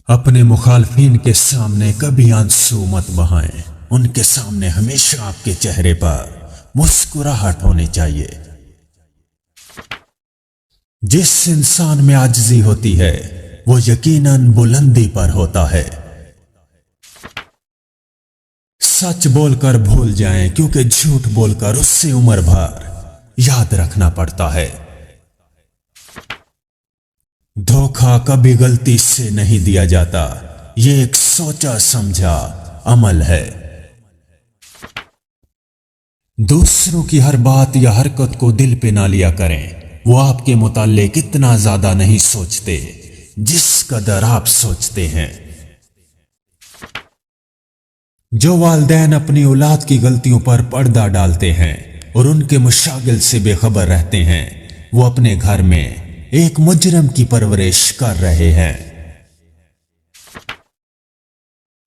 اپنے مخالفین کے سامنے کبھی آنسو مت بہائیں، ان کے سامنے ہمیشہ آپ کے چہرے پر مسکراہٹ ہونی چاہیے۔ جس انسان میں عاجزی ہوتی ہے وہ یقیناً بلندی پر ہوتا ہے۔ سچ بول کر بھول جائیں، کیونکہ جھوٹ بول کر اس سے عمر بھر یاد رکھنا پڑتا ہے۔ دھوکہ کبھی غلطی سے نہیں دیا جاتا، یہ ایک سوچا سمجھا عمل ہے۔ دوسروں کی ہر بات یا حرکت کو دل پہ نہ لیا کریں، وہ آپ کے متعلق اتنا زیادہ نہیں سوچتے جس قدر آپ سوچتے ہیں۔ جو والدین اپنی اولاد کی غلطیوں پر پردہ ڈالتے ہیں اور ان کے مشاغل سے بے خبر رہتے ہیں، وہ اپنے گھر میں ایک مجرم کی پرورش کر رہے ہیں۔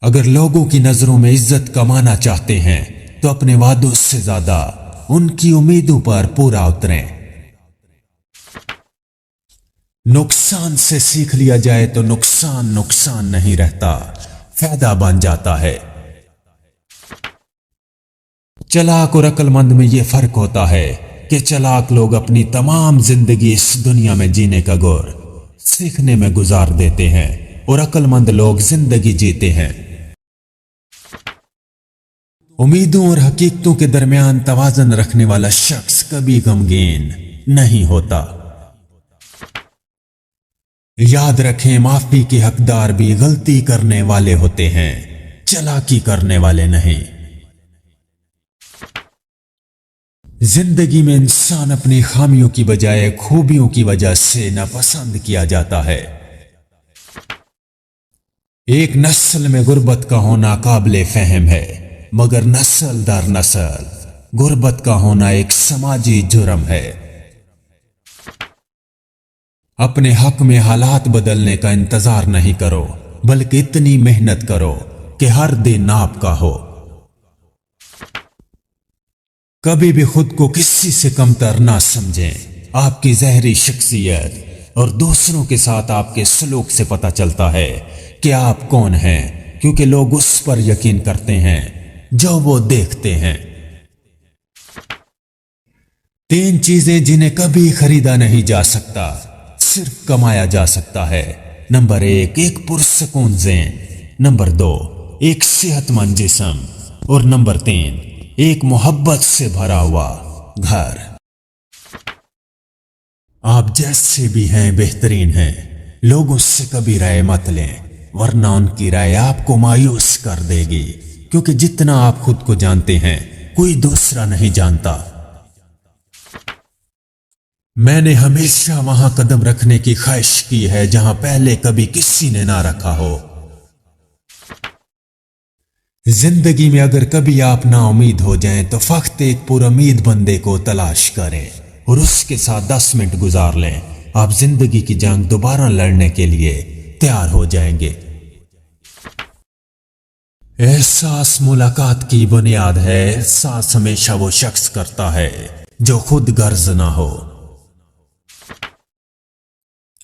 اگر لوگوں کی نظروں میں عزت کمانا چاہتے ہیں تو اپنے وعدوں سے زیادہ ان کی امیدوں پر پورا اتریں۔ نقصان سے سیکھ لیا جائے تو نقصان نقصان نہیں رہتا، فائدہ بن جاتا ہے۔ چلاک اور عقل مند میں یہ فرق ہوتا ہے کہ چلاک لوگ اپنی تمام زندگی اس دنیا میں جینے کا گر سیکھنے میں گزار دیتے ہیں، اور عقل مند لوگ زندگی جیتے ہیں۔ امیدوں اور حقیقتوں کے درمیان توازن رکھنے والا شخص کبھی غمگین نہیں ہوتا۔ یاد رکھیں، معافی کے حقدار بھی غلطی کرنے والے ہوتے ہیں، چلاکی کرنے والے نہیں۔ زندگی میں انسان اپنی خامیوں کی بجائے خوبیوں کی وجہ سے ناپسند کیا جاتا ہے۔ ایک نسل میں غربت کا ہونا قابل فہم ہے، مگر نسل در نسل غربت کا ہونا ایک سماجی جرم ہے۔ اپنے حق میں حالات بدلنے کا انتظار نہیں کرو، بلکہ اتنی محنت کرو کہ ہر دن آپ کا ہو۔ کبھی بھی خود کو کسی سے کمتر نہ سمجھیں، آپ کی ظاہری شخصیت اور دوسروں کے ساتھ آپ کے سلوک سے پتہ چلتا ہے کہ آپ کون ہیں، کیونکہ لوگ اس پر یقین کرتے ہیں جو وہ دیکھتے ہیں۔ 3 چیزیں جنہیں کبھی خریدا نہیں جا سکتا، صرف کمایا جا سکتا ہے۔ نمبر 1، ایک پرسکون ذہن۔ نمبر 2، ایک صحت مند جسم۔ اور نمبر 3، ایک محبت سے بھرا ہوا گھر۔ آپ جیسے بھی ہیں بہترین ہیں، لوگوں سے کبھی رائے مت لیں، ورنہ ان کی رائے آپ کو مایوس کر دے گی، کیونکہ جتنا آپ خود کو جانتے ہیں کوئی دوسرا نہیں جانتا۔ میں نے ہمیشہ وہاں قدم رکھنے کی خواہش کی ہے جہاں پہلے کبھی کسی نے نہ رکھا ہو۔ زندگی میں اگر کبھی آپ نا امید ہو جائیں تو فقط ایک پر امید بندے کو تلاش کریں اور اس کے ساتھ 10 منٹ گزار لیں، آپ زندگی کی جنگ دوبارہ لڑنے کے لیے تیار ہو جائیں گے۔ احساس ملاقات کی بنیاد ہے، احساس ہمیشہ وہ شخص کرتا ہے جو خود غرض نہ ہو۔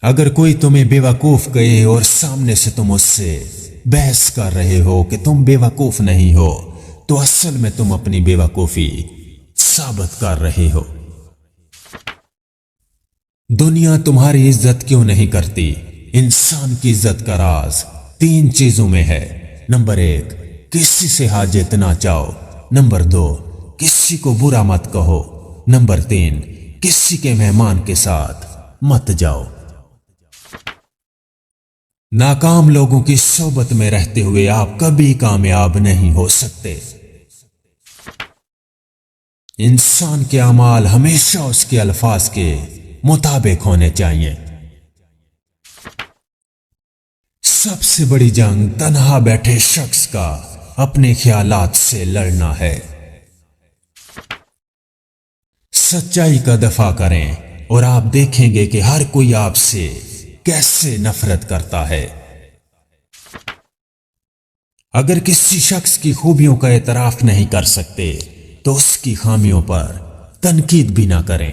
اگر کوئی تمہیں بے وقوف کہے اور سامنے سے تم اس سے بحث کر رہے ہو کہ تم بے وقوف نہیں ہو، تو اصل میں تم اپنی بے وقوفی ثابت کر رہے ہو۔ دنیا تمہاری عزت کیوں نہیں کرتی؟ انسان کی عزت کا راز 3 چیزوں میں ہے۔ نمبر 1، کسی سے حاجت نہ چاہو۔ نمبر 2، کسی کو برا مت کہو۔ نمبر 3، کسی کے مہمان کے ساتھ مت جاؤ۔ ناکام لوگوں کی صحبت میں رہتے ہوئے آپ کبھی کامیاب نہیں ہو سکتے۔ انسان کے اعمال ہمیشہ اس کے الفاظ کے مطابق ہونے چاہیے۔ سب سے بڑی جنگ تنہا بیٹھے شخص کا اپنے خیالات سے لڑنا ہے۔ سچائی کا دفاع کریں اور آپ دیکھیں گے کہ ہر کوئی آپ سے کیسے نفرت کرتا ہے۔ اگر کسی شخص کی خوبیوں کا اعتراف نہیں کر سکتے تو اس کی خامیوں پر تنقید بھی نہ کریں۔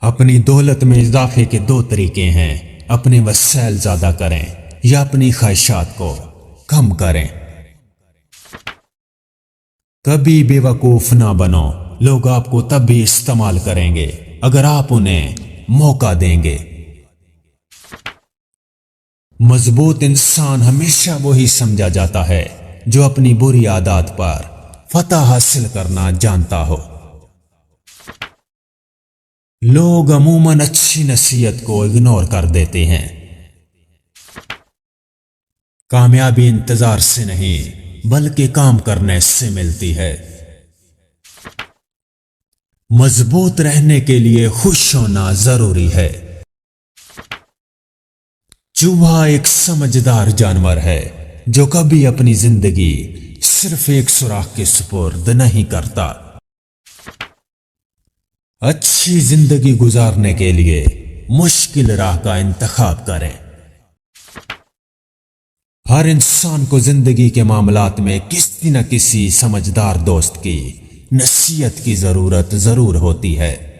اپنی دولت میں اضافے کے دو طریقے ہیں، اپنے وسائل زیادہ کریں یا اپنی خواہشات کو کم کریں۔ کبھی بے وقوف نہ بنو، لوگ آپ کو تب بھی استعمال کریں گے اگر آپ انہیں موقع دیں گے۔ مضبوط انسان ہمیشہ وہی سمجھا جاتا ہے جو اپنی بری عادات پر فتح حاصل کرنا جانتا ہو۔ لوگ عموماً اچھی نصیحت کو اگنور کر دیتے ہیں۔ کامیابی انتظار سے نہیں بلکہ کام کرنے سے ملتی ہے۔ مضبوط رہنے کے لیے خوش ہونا ضروری ہے۔ چوہا ایک سمجھدار جانور ہے جو کبھی اپنی زندگی صرف ایک سوراخ کے سپرد نہیں کرتا۔ اچھی زندگی گزارنے کے لیے مشکل راہ کا انتخاب کریں۔ ہر انسان کو زندگی کے معاملات میں کسی نہ کسی سمجھدار دوست کی نصیحت کی ضرورت ضرور ہوتی ہے۔